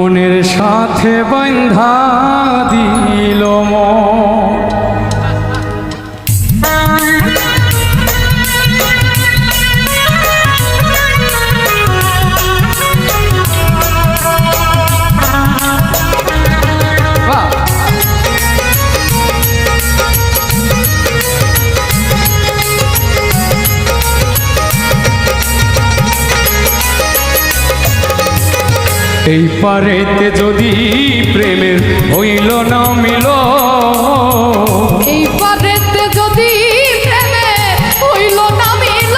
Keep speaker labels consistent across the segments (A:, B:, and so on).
A: মনের সাথে বাঁধা দিল মন। এই পারেতে যদি প্রেমের হইল না মিল,
B: এই পারেতে যদি প্রেমের হইল না মিল,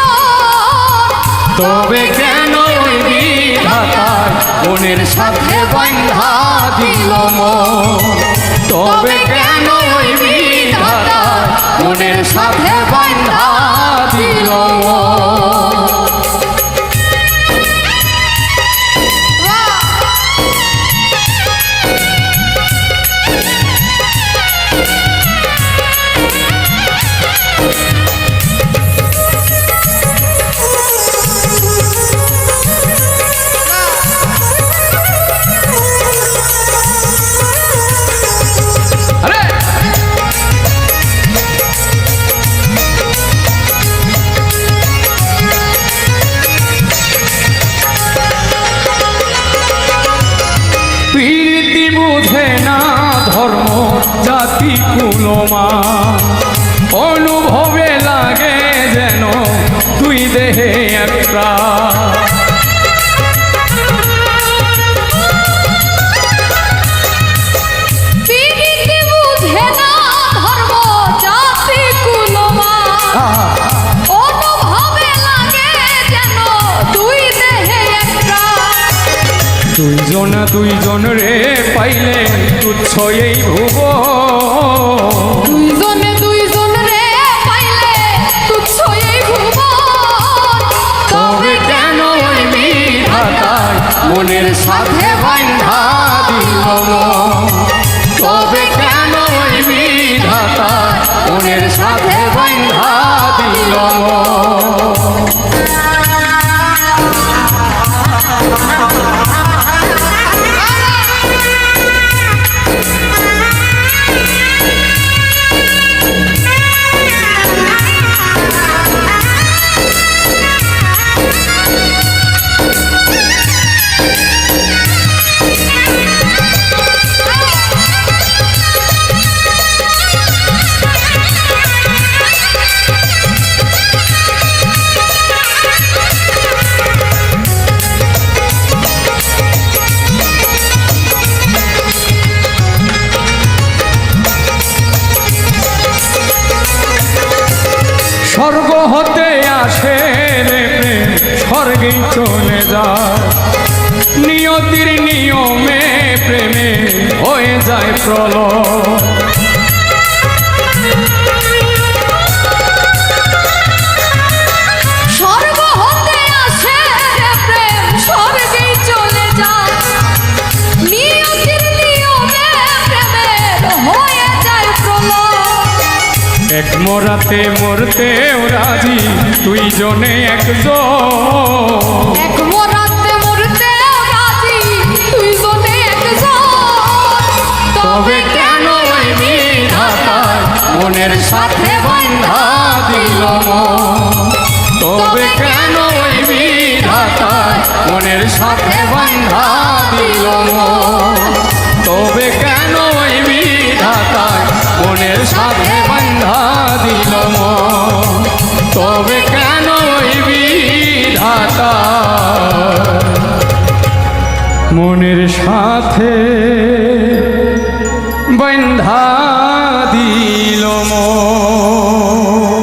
A: তবে কেন ওই বিধাতার মনের সাথে বাঁধা দিল মন? তবে কেন ওই বিধাতার মনের সাথে বাঁধা দিল মন? প্রীতি বুঝে না ধর্ম জাতি কুলমা, অনুভবে লাগে যেন তুই দেহে একটা।
B: প্রীতি বুঝে না ধর্ম জাতি কুলমা, অনুভবে লাগে যেন দুই দেহে একটা।
A: দুইজন রে পাইলে তুচ্ছ এই ভুব,
B: দুইজন রে পাইলে তুচ্ছ এই ভুবন।
A: তবে কেন ওই বিধাতার মনের সাথে বাঁধা দিল মন? তবে কেন ওই বিধাতার মনের সাথে বাঁধা দিল মন? স্বর্গ হতে আসে রে প্রেম, স্বর্গেই চলে যায়। নিয়তির নিয়মে প্রেমে হয়ে যায় প্রলয়।
B: স্বর্গ হতে আসে রে প্রেম, স্বর্গেই চলে যায়। নিয়তির নিয়মে প্রেমের হয়ে যায় প্রলয়।
A: এক মরাতে মরতেও রাজি দুইজনে একজন,
B: এক মরাতে মরতে রাজি দুইজনে একজন।
A: তবে কেন ওই বিধাতার মনের সাথে বাঁধা দিল মন? তবে কেন ওই বিধাতার মনের সাথে বাঁধা দিল মন? তবে কেন ওই বিধাতার মনের সাথে বাঁধা দিল মন? তবে কেন ওই বিধাতার মনের সাথে বাঁধা দিল মন?